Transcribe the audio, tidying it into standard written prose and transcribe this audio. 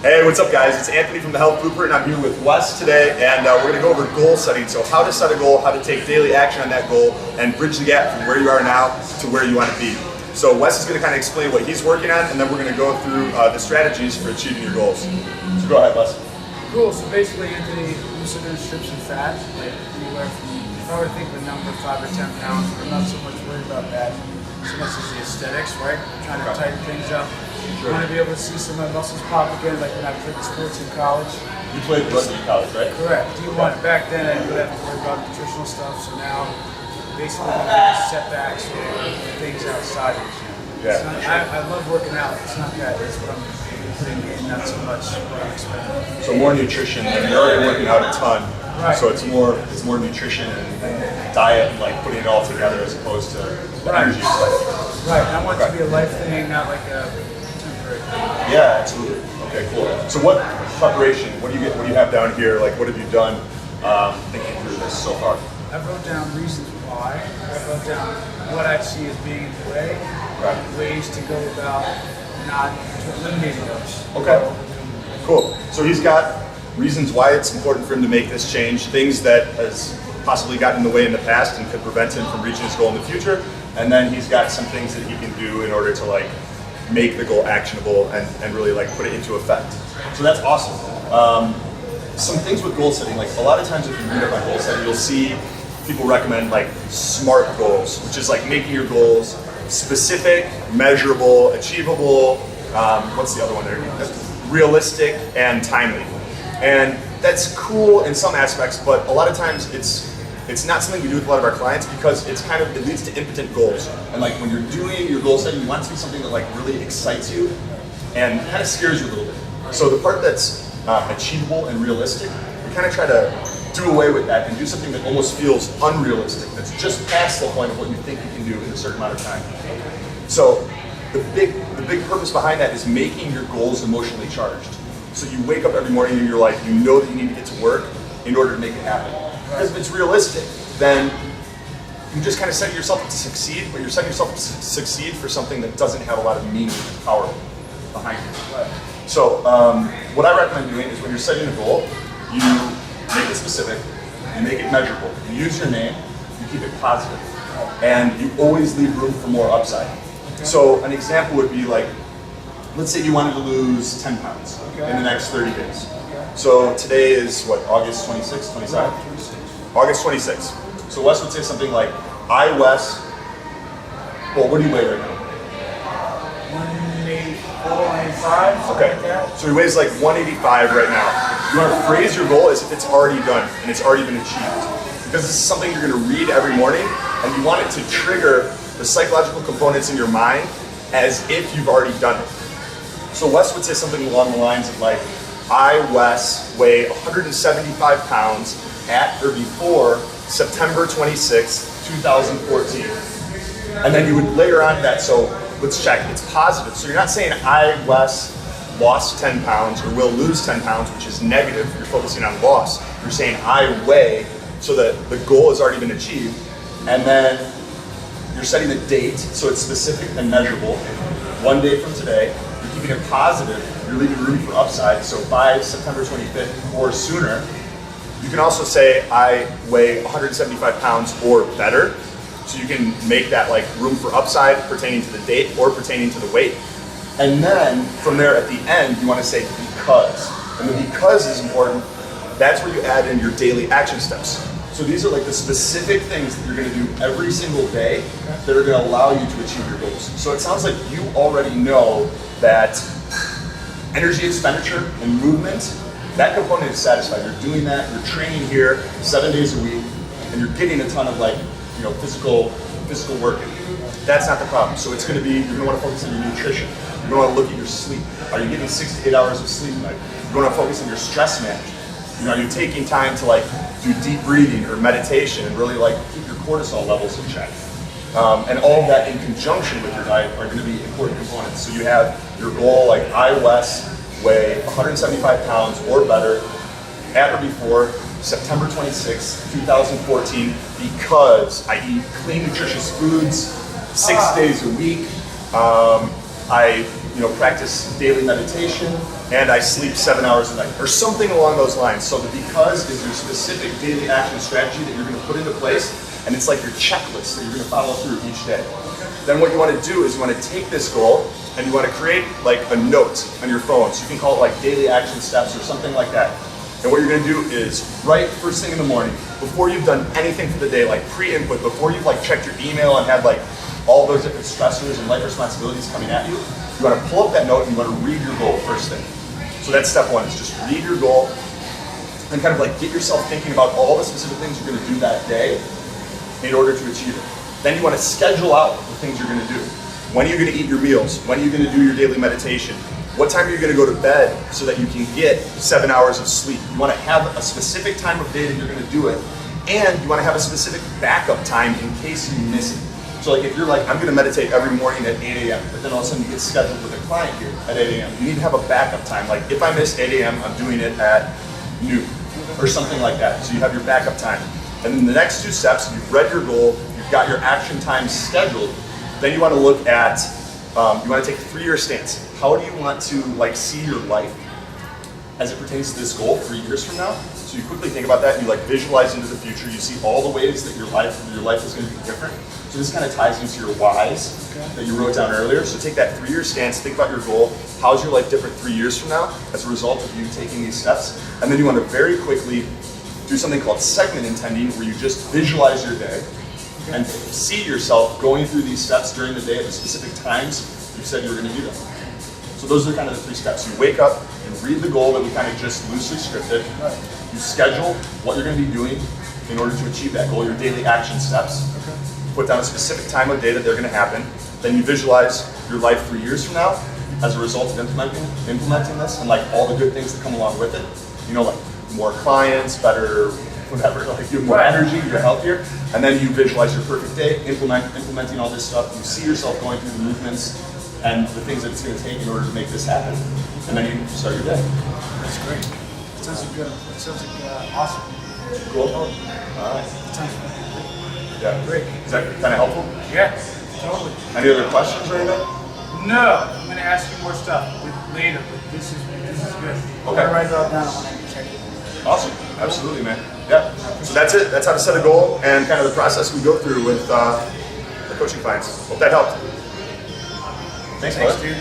Hey, what's up guys? It's Anthony from The Health Blueprint and I'm here with Wes today, and we're going to go over goal setting. So how to set a goal, how to take daily action on that goal, and bridge the gap from where you are now to where you want to be. So Wes is going to kind of explain what he's working on, and then we're going to go through the strategies for achieving your goals. So go ahead, Wes. Cool, so basically Anthony, loosen and restriction fat, like anywhere from, if I were to think of a number, 5 or 10 pounds, I'm not so much worried about that, so much as the aesthetics, right? Trying to tighten things up. You want to be able to see some of my muscles pop again, like when I played sports in college. You played rugby in college, right? Correct. Do you want it back then? I didn't really have to worry about nutritional stuff, so now basically I'm setbacks or things outside of the gym. Yeah. Not, I love working out. It's not that. It's what I'm putting in, not so much what I'm expecting. So more nutrition, and you're already working out a ton. Right. So it's more nutrition and diet, and like putting it all together as opposed to the energy play. Right. I want it to be a life thing, not like a temporary thing. Yeah, absolutely. Okay, cool. So what preparation? What do you have down here? Like, what have you done thinking through this so far? I wrote down reasons why. I wrote down what I see as being in the way, Right. ways to go about not eliminating those. Okay. Cool. So he's got reasons why it's important for him to make this change, things that has possibly gotten in the way in the past and could prevent him from reaching his goal in the future. And then he's got some things that he can do in order to like make the goal actionable and really like put it into effect. So that's awesome. Some things with goal setting, like a lot of times if you read up on goal setting, you'll see people recommend like SMART goals, which is like making your goals specific, measurable, achievable, what's the other one there? Realistic and timely. And that's cool in some aspects, but a lot of times it's not something we do with a lot of our clients because it leads to impotent goals. And like when you're doing your goal setting, you want it to be something that like really excites you and kind of scares you a little bit. So the part that's achievable and realistic, we kind of try to do away with that and do something that almost feels unrealistic, that's just past the point of what you think you can do in a certain amount of time. So the big purpose behind that is making your goals emotionally charged. So you wake up every morning and you're like, you know that you need to get to work in order to make it happen. Because if it's realistic, then you just kind of set yourself up to succeed, but you're setting yourself up to succeed for something that doesn't have a lot of meaning and power behind it. So what I recommend doing is when you're setting a goal, you make it specific, you make it measurable, you use your name, you keep it positive, and you always leave room for more upside. So an example would be like, let's say you wanted to lose 10 pounds in the next 30 days. So today is what, August 26th, 27th? August 26th. So Wes would say something like, Wes, well, what do you weigh right now? 184, 185. Okay, so he weighs like 185 right now. You want to phrase your goal as if it's already done and it's already been achieved. Because this is something you're going to read every morning, and you want it to trigger the psychological components in your mind as if you've already done it. So Wes would say something along the lines of like, Wes, weigh 175 pounds at or before September 26, 2014. And then you would layer on that, so let's check, it's positive. So you're not saying Wes, lost 10 pounds or will lose 10 pounds, which is negative, you're focusing on loss. You're saying I weigh, so that the goal has already been achieved. And then you're setting the date, so it's specific and measurable. One day from today, you're keeping it positive, you're leaving room for upside. So by September 25th or sooner, you can also say I weigh 175 pounds or better. So you can make that like room for upside pertaining to the date or pertaining to the weight. And then from there at the end, you want to say because. And the because is important. That's where you add in your daily action steps. So these are like the specific things that you're going to do every single day that are going to allow you to achieve your goals. So it sounds like you already know that energy expenditure and movement, that component is satisfied. You're doing that, you're training here 7 days a week, and you're getting a ton of like, physical work in. That's not the problem. So it's going to be, you're going to want to focus on your nutrition. You're going to want to look at your sleep. Are you getting 6 to 8 hours of sleep a night? You're going to focus on your stress management. Are you taking time to like do deep breathing or meditation and really like keep your cortisol levels in check? And all of that in conjunction with your diet are going to be important components. So you have your goal like Wes, weigh 175 pounds or better at or before September 26, 2014, because I eat clean, nutritious foods 6 days a week. I practice daily meditation, and I sleep 7 hours a night, or something along those lines. So the because is your specific daily action strategy that you're going to put into place, and it's like your checklist that you're going to follow through each day. Then what you want to do is you want to take this goal and you want to create like a note on your phone. So you can call it like daily action steps or something like that. And what you're going to do is right first thing in the morning, before you've done anything for the day, like pre-input, before you've like checked your email and had like all those different stressors and life responsibilities coming at you, you want to pull up that note and you want to read your goal first thing. So that's step one, is just read your goal and kind of like get yourself thinking about all the specific things you're going to do that day in order to achieve it. Then you want to schedule out the things you're going to do. When are you going to eat your meals? When are you going to do your daily meditation? What time are you going to go to bed so that you can get 7 hours of sleep? You want to have a specific time of day that you're going to do it, and you want to have a specific backup time in case you miss it. So like if you're like, I'm going to meditate every morning at 8 a.m., but then all of a sudden you get scheduled with a client here at 8 a.m., you need to have a backup time. Like if I miss 8 a.m., I'm doing it at noon or something like that. So you have your backup time. And then the next two steps, you've read your goal, you've got your action time scheduled, then you want to look at, you want to take a 3-year stance. How do you want to like see your life as it pertains to this goal 3 years from now? So you quickly think about that and you like visualize into the future. You see all the ways that your life is going to be different. So this kind of ties into your whys that you wrote down earlier. So take that 3-year stance, think about your goal. How's your life different 3 years from now as a result of you taking these steps? And then you want to very quickly do something called segment intending, where you just visualize your day and see yourself going through these steps during the day at the specific times you said you were going to do them. So those are kind of the 3 steps. You wake up and read the goal that we kind of just loosely scripted. You schedule what you're going to be doing in order to achieve that goal, your daily action steps. Put down a specific time of day that they're going to happen. Then you visualize your life 3 years from now as a result of implementing this and like all the good things that come along with it. You know, like more clients, better whatever, like you have more energy, you're healthier. And then you visualize your perfect day, implementing all this stuff. You see yourself going through the movements and the things that it's going to take in order to make this happen. And then you start your day. That's great. It sounds like good. It sounds like awesome. Cool. All right. It sounds Yeah. great. Is that kind of helpful? Yeah, totally. Any other questions or anything? No, I'm going to ask you more stuff later, but this is good. Okay. I'll write it all down when I check it. Awesome. Absolutely, man. Yeah. So that's it. That's how to set a goal and kind of the process we go through with the coaching clients. Hope that helped. Thanks, dude.